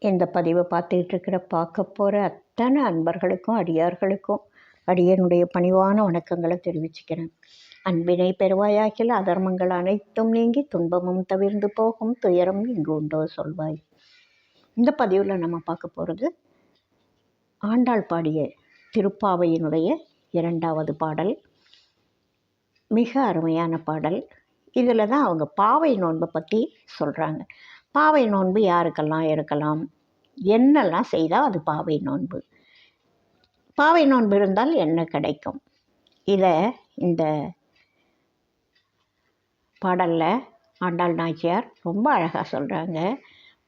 இந்த பதிவை பார்க்க போகிற அத்தனை அன்பர்களுக்கும் அடியார்களுக்கும் அடியனுடைய பணிவான வணக்கங்களை தெரிவிச்சுக்கிறேன். அன்பினை பெறுவாயாகில் அதர்மங்கள் அனைத்தும் நீங்கி துன்பமும் தவிர்ந்து போகும், துயரம் இங்கு உண்டோ சொல்வாய். இந்த பதிவில் நம்ம பார்க்க போகிறது ஆண்டாள் பாடிய திருப்பாவையினுடைய 2வது பாடல். மிக அருமையான பாடல். இதில் தான் அவங்க பாவை நோன்பை பற்றி சொல்கிறாங்க. பாவை நோன்பு யாருக்கெல்லாம் இருக்கலாம், என்னெல்லாம் செய்தால் அது பாவை நோன்பு, பாவை நோன்பு இருந்தால் என்ன கிடைக்கும், இதை இந்த பாடலில் ஆண்டாள் நாச்சியார் ரொம்ப அழகாக சொல்கிறாங்க.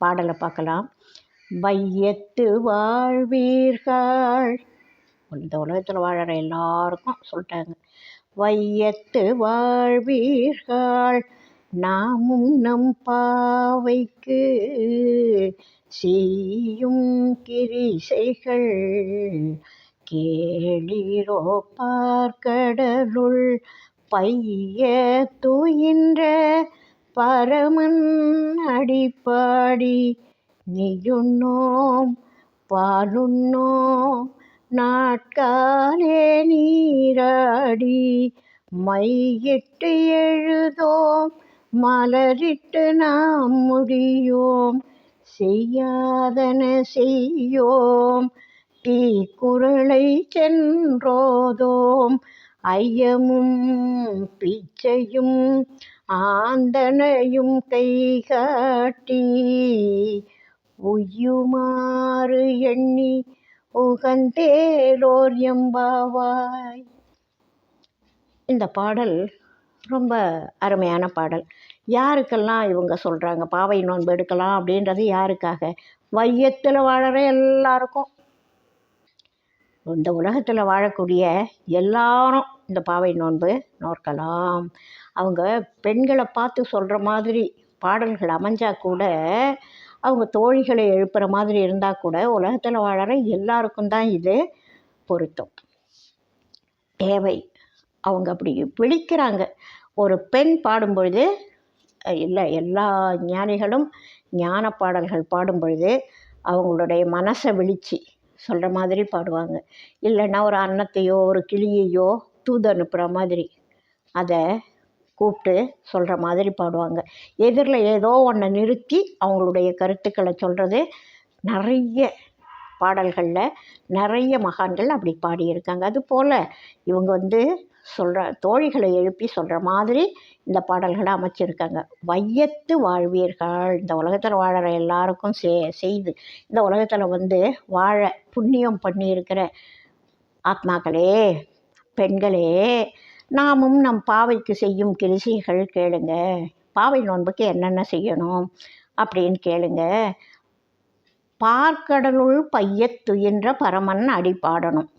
பாடலை பார்க்கலாம். வையத்து வாழ்வீர்கள், இந்த உலகத்தில் வாழற எல்லாருக்கும் சொல்லிட்டாங்க. வையத்து வாழ்வீர்கள் நாமும் நம் பாவைக்கு செய்யும் கிரிசைகள் கேளீரோ பார்க்கடலுள் பைய துயின்ற பரமன் அடிப்பாடி நீயுண்ணோம் பாலுண்ணோம் நாட்காலே நீராடி மையிட்டு எழுதோம் மலரிட்டு நாம் முடியோம் செய்யாதன செய்யோம் தீக்குறளை சென்றோதோம் ஐயமும் பிச்சையும் ஆந்தனையும் கைகாட்டி உய்யுமாறு எண்ணி உகந்தேலோர் எம்பாவாய். இந்த பாடல் ரொம்ப அருமையான பாடல். யாருக்கெல்லாம் இவங்க சொல்கிறாங்க பாவை நோன்பு எடுக்கலாம் அப்படின்றது? யாருக்காக? வையத்தில் வாழற எல்லாருக்கும், இந்த உலகத்தில் வாழக்கூடிய எல்லாரும் இந்த பாவை நோன்பு நோக்கலாம். அவங்க பெண்களை பார்த்து சொல்கிற மாதிரி பாடல்கள் அமைஞ்சால் கூட, அவங்க தோழிகளை எழுப்புகிற மாதிரி இருந்தால் கூட, உலகத்தில் வாழற எல்லாருக்கும் தான் இது பொருத்தம், தேவை. அவங்க அப்படி விழிக்கிறாங்க. ஒரு பெண் பாடும்பொழுது, இல்லை எல்லா ஞானிகளும் ஞான பாடல்கள் பாடும்பொழுது அவங்களுடைய மனசை விழித்து சொல்கிற மாதிரி பாடுவாங்க. இல்லைன்னா ஒரு அன்னத்தையோ ஒரு கிளியையோ தூது அனுப்புகிற மாதிரி அதை கூப்பிட்டு சொல்கிற மாதிரி பாடுவாங்க. எதிரில் ஏதோ ஒன்றை நிறுத்தி அவங்களுடைய கருத்துக்களை சொல்கிறது நிறைய பாடல்களில் நிறைய மகான்கள் அப்படி பாடியிருக்காங்க. அதுபோல் இவங்க சொல்கிற தோழிகளை எழுப்பி சொல்கிற மாதிரி இந்த பாடல்களை அமைச்சிருக்காங்க. வையத்து வாழ்வீர்கள், இந்த உலகத்தில் வாழற எல்லாருக்கும் செய்து இந்த உலகத்தில் வாழ புண்ணியம் பண்ணியிருக்கிற ஆத்மாக்களே, பெண்களே, நாமும் நம் பாவைக்கு செய்யும் கிரிசைகள் கேளுங்க. பாவை நோன்புக்கு என்னென்ன செய்யணும் அப்படின்னு கேளுங்க. பார்க்கடலுள் பையத் துயின்ற பரமன் அடி பாடணும்.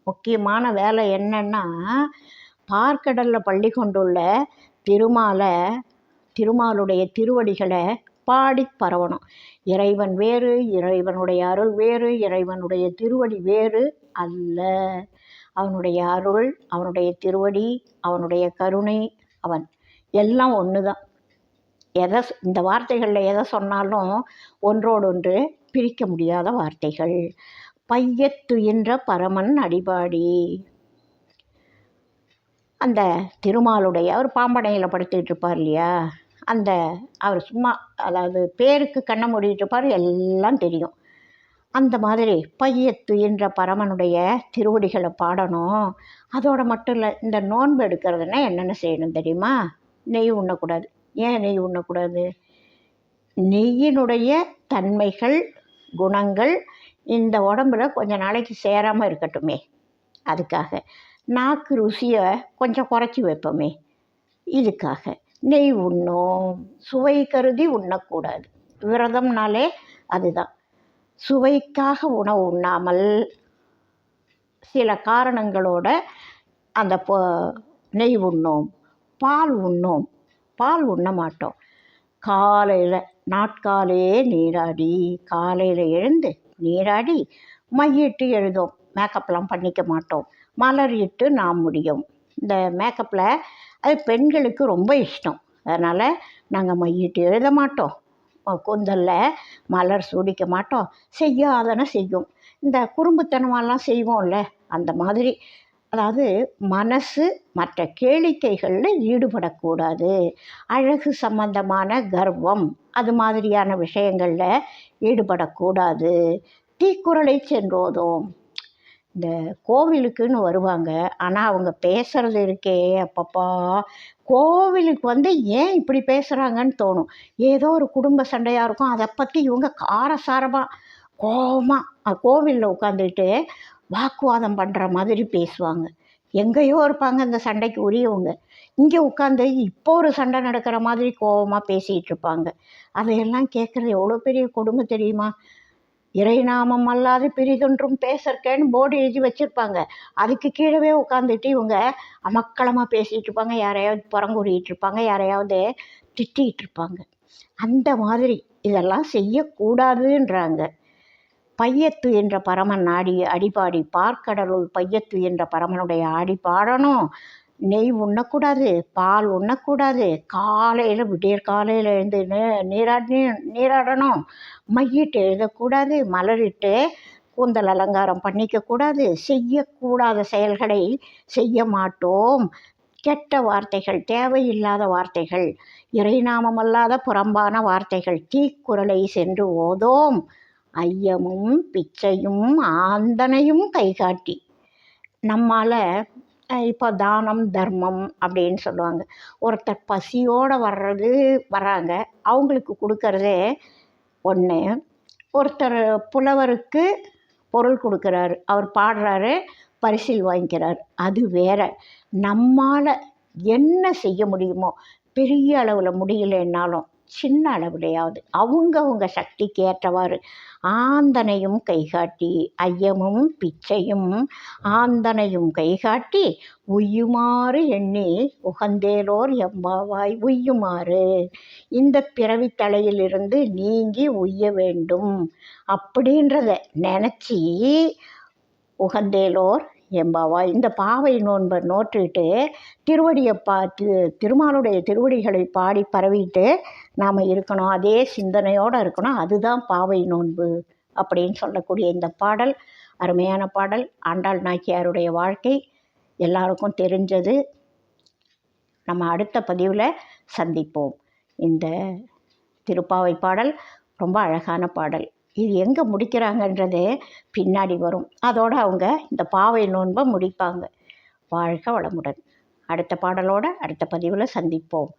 முக்கியமான வேலை என்னன்னா, பார்க்கடலில் பள்ளி கொண்டுள்ள திருமாலுடைய திருவடிகளை பாடி பரவணும். இறைவன் வேறு, இறைவனுடைய அருள் வேறு, இறைவனுடைய திருவடி வேறு அல்ல. அவனுடைய அருள், அவனுடைய திருவடி, அவனுடைய கருணை, அவன் எல்லாம் ஒன்று தான். இந்த வார்த்தைகளில் எதை சொன்னாலும் ஒன்றோடொன்று பிரிக்க முடியாத வார்த்தைகள். பையத்துயின்ற பரமன் அடிபாடி, அந்த திருமாலுடைய, அவர் பாம்பனையில் படுத்துக்கிட்டு இருப்பார் இல்லையா, அவர் சும்மா, அதாவது பேருக்கு கண்ணை மூடிட்டு இருப்பார், எல்லாம் தெரியும். அந்த மாதிரி பையத்துயின்ற பரமனுடைய திருவடிகளை பாடணும். அதோடு மட்டும் இல்லை, இந்த நோன்பு எடுக்கிறதுனா என்னென்ன செய்யணும் தெரியுமா? நெய் உண்ணக்கூடாது. ஏன் நெய் உண்ணக்கூடாது? நெய்யினுடைய தன்மைகள், குணங்கள் இந்த உடம்புல கொஞ்ச நாளைக்கு சேராமல் இருக்கட்டுமே, அதுக்காக. நாக்கு ருசியை கொஞ்சம் குறைச்சி வைப்போமே, இதுக்காக நெய் உண்ணும். சுவை கருதி உண்ணக்கூடாது. விரதம்னாலே அதுதான். சுவைக்காக உணவு உண்ணாமல் சில காரணங்களோட அந்த நெய் உண்ணோம், பால் உண்ணோம். பால் உண்ண மாட்டோம். காலையில் நாட்காலே நீராடி, காலையில் எழுந்து நீராடி மையிட்டு எழுதோம். மேக்கப்லாம் பண்ணிக்க மாட்டோம். மலர் இட்டு நாம் முடியும். இந்த மேக்கப்பில் அது பெண்களுக்கு ரொம்ப இஷ்டம். அதனால் நாங்கள் மையிட்டு எழுத மாட்டோம், கூந்தலில் மலர் சூடிக்க மாட்டோம், செய்யாதன செய்யும். இந்த குறும்புத்தனமெல்லாம் செய்வோம்ல, அந்த மாதிரி. அதாவது மனசு மற்ற கேளிக்கைகளில் ஈடுபடக்கூடாது. அழகு சம்பந்தமான கர்வம் அது மாதிரியான விஷயங்களில் ஈடுபடக்கூடாது. தீக்குறளை சென்றோதும். இந்த கோவிலுக்குன்னு வருவாங்க, ஆனால் அவங்க பேசுகிறது இருக்கே அப்பப்பா, கோவிலுக்கு வந்து ஏன் இப்படி பேசுகிறாங்கன்னு தோணும். ஏதோ ஒரு குடும்ப சண்டையாக இருக்கும், அதை பற்றி இவங்க காரசாரமாக கோபமாக கோவிலில் உட்காந்துட்டு வாக்குவாதம் பண்ணுற மாதிரி பேசுவாங்க. எங்கேயோ இருப்பாங்க இந்த சண்டைக்கு உரியவங்க, இங்கே உட்காந்து இப்போ ஒரு சண்டை நடக்கிற மாதிரி கோபமாக பேசிகிட்டு இருப்பாங்க. அதையெல்லாம் கேட்குறது எவ்வளோ பெரிய கொடுமை தெரியுமா? இறைநாமம் அல்லாது பிரிதொன்றும் பேசற்கேன்னு போர்டு எழுதி வச்சுருப்பாங்க. அதுக்கு கீழவே உட்காந்துட்டு இவங்க அமக்களமாக பேசிகிட்டு இருப்பாங்க, யாரையாவது புறங்குறிட்டு இருப்பாங்க, யாரையாவது திட்டிகிட்டு இருப்பாங்க. அந்த மாதிரி இதெல்லாம் செய்யக்கூடாதுன்றாங்க. பையத்து என்ற பரமன் அடிபாடி பார்க்கடலுள் பையத்து என்ற பரமனுடைய ஆடி பாடணும். நெய் உண்ணக்கூடாது, பால் உண்ணக்கூடாது, காலையில் விடியற் காலையில் எழுந்து நீராடணும், மையிட்டு எழுதக்கூடாது, மலரிட்டு கூந்தல் அலங்காரம் பண்ணிக்கக்கூடாது, செய்யக்கூடாத செயல்களை செய்ய மாட்டோம். கெட்ட வார்த்தைகள், தேவையில்லாத வார்த்தைகள், இறைநாமமல்லாத புறம்பான வார்த்தைகள், தீக்குறளை சென்று ஓதோம். ஐயமும் பிச்சையும் ஆந்தனையும் கைகாட்டி. நம்மால் இப்போ தானம் தர்மம் அப்படின்னு சொல்லுவாங்க. ஒருத்தர் பசியோடு வர்றாங்க, அவங்களுக்கு கொடுக்கறதே ஒன்று. ஒருத்தர் புலவருக்கு பொருள் கொடுக்குறாரு, அவர் பாடுறாரு, பரிசில் வாங்கிக்கிறார், அது வேற. நம்மால் என்ன செய்ய முடியுமோ, பெரிய அளவில் முடியலைன்னாலும் சின்ன அளவுலையாவது அவங்க சக்திக்கு ஏற்றவாறு ஆந்தனையும் கைகாட்டி, ஐயமும் பிச்சையும் ஆந்தனையும் கைகாட்டி உய்யுமாறு எண்ணி உகந்தேலோர் எம்பாவாய் உய்யுமாறு. இந்த பிறவித்தலையிலிருந்து நீங்கி உய்ய வேண்டும் அப்படின்றத நினச்சி உகந்தேலோர் எம்பாவாய். இந்த பாவை நோன்பை நோற்றிட்டு திருவடியை திருமாலுடைய திருவடிகளை பாடி பரவிட்டு நாம் இருக்கணும், அதே சிந்தனையோடு இருக்கணும். அதுதான் பாவை நோன்பு அப்படின்னு சொல்லக்கூடிய இந்த பாடல் அருமையான பாடல். ஆண்டாள் நாச்சியாருடைய வாழ்க்கை எல்லாருக்கும் தெரிஞ்சது. நம்ம அடுத்த பதிவில் சந்திப்போம். இந்த திருப்பாவை பாடல் ரொம்ப அழகான பாடல். இது எங்கே முடிக்கிறாங்கன்றது பின்னாடி வரும். அதோடு அவங்க இந்த பாவை நோன்பை முடிப்பாங்க. வாழ்க வளமுடன். அடுத்த பாடலோடு அடுத்த பதிவில் சந்திப்போம்.